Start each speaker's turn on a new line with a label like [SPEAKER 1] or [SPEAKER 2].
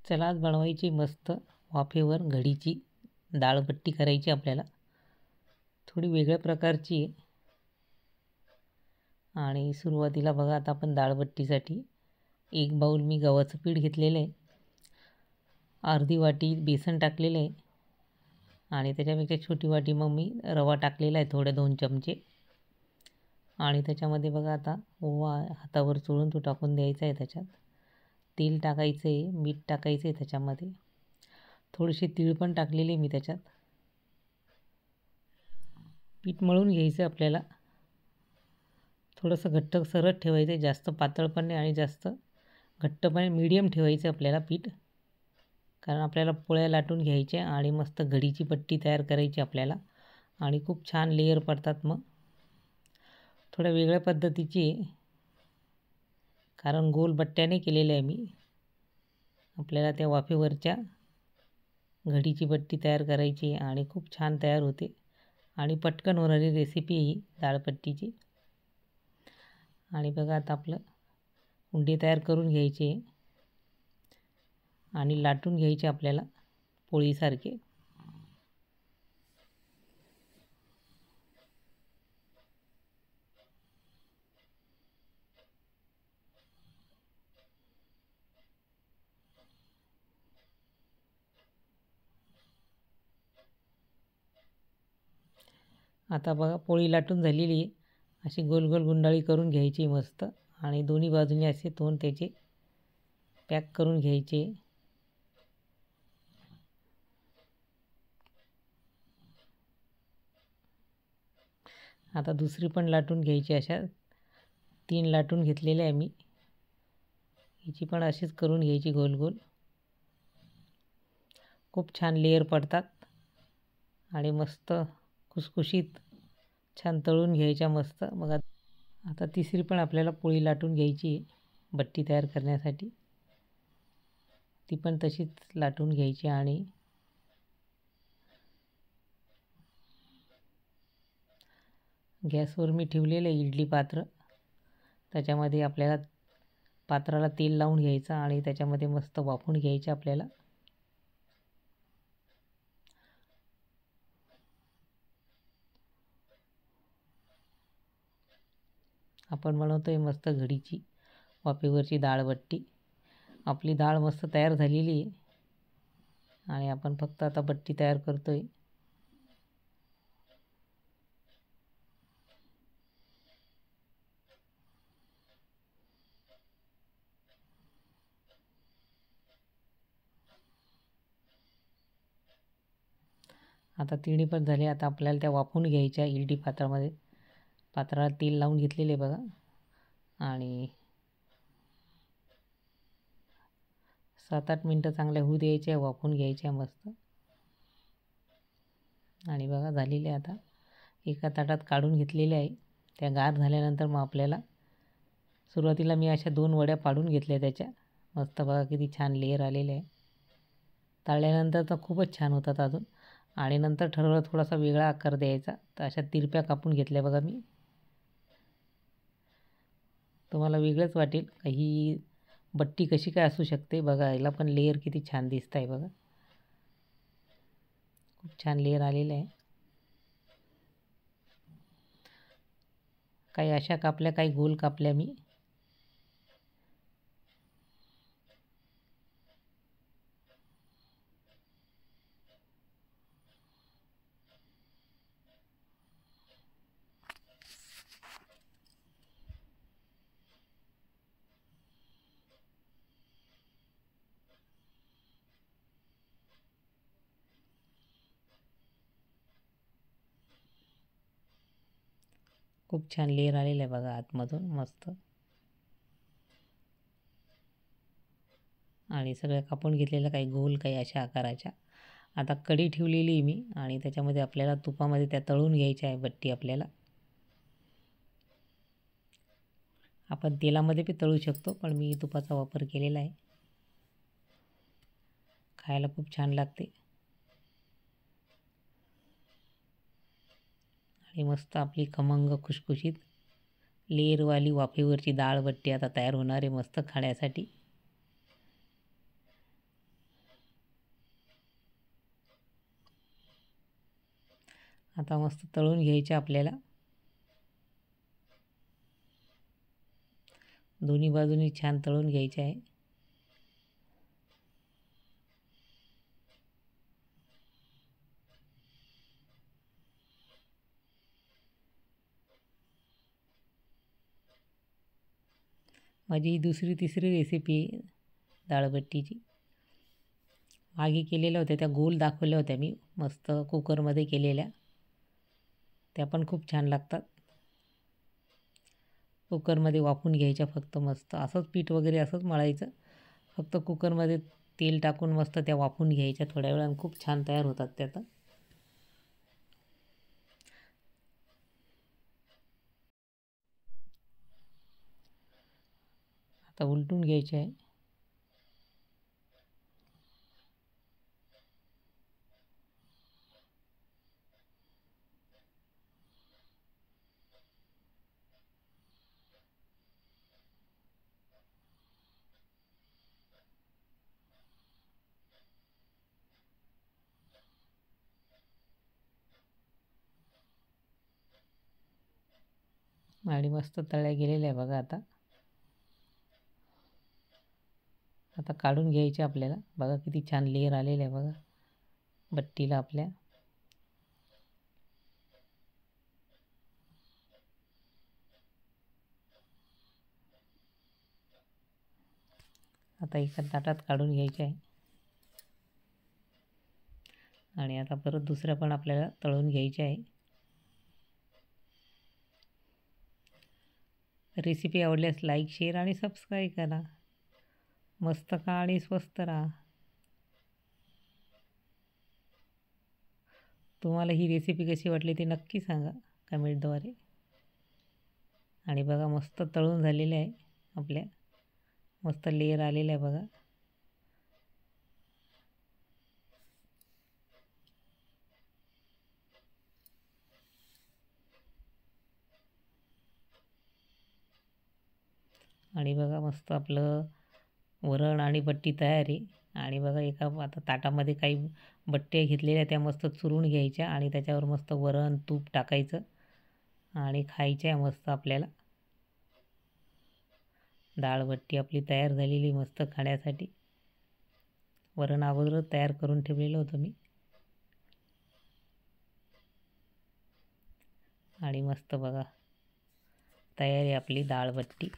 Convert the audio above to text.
[SPEAKER 1] चला आज बनवायची मस्त वाफेवर घडीची डाळबट्टी करायची आपल्याला. थोडी वेगळ्या प्रकारची आहे. आणि सुरुवातीला बघा आता आपण डाळबट्टीसाठी 1 बाऊल मी गव्हाचं पीठ घेतलेलं आहे. अर्धी वाटी बेसन टाकलेलं आहे. आणि त्याच्यापेक्षा छोटी वाटी मग मी रवा टाकलेला आहे थोडे 2 चमचे. आणि त्याच्यामध्ये बघा आता ओवा हातावर चोळून तो टाकून द्यायचा आहे. त्याच्यात तेल टाकायचं आहे, मीठ टाकायचं आहे, त्याच्यामध्ये थोडेसे तीळ पण टाकलेले मी त्याच्यात. पीठ मळून घ्यायचं आपल्याला. थोडंसं घट्ट सरळ ठेवायचं आहे, जास्त पातळ पण नाही आणि जास्त घट्ट पण, मीडियम ठेवायचं आपल्याला पीठ. कारण आपल्याला पोळ्या लाटून घ्यायच्या आणि मस्त घडीची पट्टी तयार करायची आपल्याला. आणि खूप छान लेयर पडतात मग. थोड्या वेगळ्या पद्धतीची आहे, कारण गोल बट्ट्याने केलेल्या आहे मी. आपल्याला त्या वाफेवरच्या घडीची पट्टी तयार करायची आणि खूप छान तयार होते आणि पटकन होणारी रेसिपी ही डाळपट्टीची. आणि बघा आता आपलं उंडे तयार करून घ्यायचे आणि लाटून घ्यायचे आपल्याला पोळीसारखे. आता बघा पोळी लाटून झालेली आहे. अशी गोल गोल गुंडाळी करून घ्यायची मस्त आणि दोन्ही बाजूने असे तोंड त्याचे पॅक करून घ्यायचे. आता दुसरी पण लाटून घ्यायची. अशा 3 लाटून घेतलेल्या आहे मी. हिची पण अशीच करून घ्यायची गोल गोल. खूप छान लेयर पडतात आणि मस्त खुसखुशीत छान तळून घ्यायच्या मस्त. बघा आता तिसरी पण आपल्याला पोळी लाटून घ्यायची बट्टी तयार करण्यासाठी. ती पण तशीच लाटून घ्यायची आणि गॅसवर मी ठेवलेलं आहे इडली पात्र. त्याच्यामध्ये आपल्याला पात्राला तेल लावून घ्यायचं आणि त्याच्यामध्ये मस्त वाफवून घ्यायचं आपल्याला. आपण बनवतोय मस्त घडीची वाफेवरची डाळबट्टी. आपली डाळ मस्त तयार झालेली आहे आणि आपण फक्त आता बट्टी तयार करतोय. आता तिन्ही पण झाले. आता आपल्याला त्या वाफवून घ्यायच्या इडली पात्रामध्ये. पात्राला तेल लावून घेतलेले बघा आणि 7-8 मिनटं चांगल्या होऊ द्यायच्या, वाफवून घ्यायच्या मस्त. आणि बघा झालेले. आता एका ताटात काढून घेतलेल्या आहे. त्या गार झाल्यानंतर मग आपल्याला सुरुवातीला मी अशा 2 वड्या पाडून घेतल्या त्याच्या. मस्त बघा किती छान लेयर आलेले आहे. तळल्यानंतर तर खूपच छान होतात अजून. आणि नंतर ठरवलं थोडासा वेगळा आकार द्यायचा, तर अशा तिरप्या कापून घेतल्या बघा मी. तुम्हाला वेगळंच वाटेल ही बट्टी कशी काय असू शकते. बघा याला पण लेयर किती छान दिसत आहे बघा. खूप छान लेयर आलेले आहे. काही अशा कापल्या, काही गोल कापल्या मी. खूप छान लेयर आलेलं आहे बघा आतमधून मस्त. आणि सगळ्या कापून घेतलेल्या, काही गोल काही अशा आकाराच्या. आता कढी ठेवलेली आहे मी आणि त्याच्यामध्ये आपल्याला तुपामध्ये त्या तळून घ्यायच्या आहे बट्टी आपल्याला. आपण तेलामध्ये बी तळू शकतो, पण मी तुपाचा वापर केलेला आहे. खायला खूप छान लागते. आणि मस्त आपली खमंग खुशखुशीत लेअरवाली वाफेवरची डाळबट्टी आता तयार होणार आहे मस्त खाण्यासाठी. आता मस्त तळून घ्यायचे आपल्याला. दोन्ही बाजूनी छान तळून घ्यायचे आहे. माझी ही दुसरी तिसरी रेसिपी आहे डाळबट्टीची. मागे केलेल्या होत्या त्या गोल दाखवल्या होत्या मी, मस्त कुकरमध्ये केलेल्या. त्या पण खूप छान लागतात. कुकरमध्ये वाफवून घ्यायच्या फक्त मस्त. असंच पीठ वगैरे असंच मळायचं. फक्त कुकरमध्ये तेल टाकून मस्त त्या वाफवून घ्यायच्या थोड्या वेळानं. खूप छान तयार होतात त्या तर. आता उलटून घ्यायचे आहे. आणि मस्त तळल्या गेलेल्या आहे बघा आता. आता काढून घ्यायचे आपल्याला. बघा किती छान लेयर आलेले आहे बघा बट्टीला आपल्या. आता एका ताटात काढून घ्यायचे आहे. आणि आता परत दुसऱ्या पण आपल्याला तळून घ्यायचे आहे. रेसिपी आवडल्यास लाईक, शेअर आणि सबस्क्राईब करा. मस्त खा आणि स्वस्त राहा. तुम्हाला ही रेसिपी कशी वाटली ते नक्की सांगा कमेंटद्वारे. आणि बघा मस्त तळून झालेले आहे आपल्या. मस्त लेयर आलेलं आहे बघा. आणि बघा मस्त आपलं वरण आणि बट्टी तयार आहे. आणि बघा एका आता ताटामध्ये काही बट्ट्या घेतलेल्या त्या मस्त चुरून घ्यायच्या आणि त्याच्यावर मस्त वरण तूप टाकायचं आणि खायच्या मस्त आपल्याला. डाळबट्टी आपली तयार झालेली मस्त खाण्यासाठी. वरण अगोदरच तयार करून ठेवलेलं होतं मी. आणि मस्त बघा तयार आहे आपली डाळबट्टी.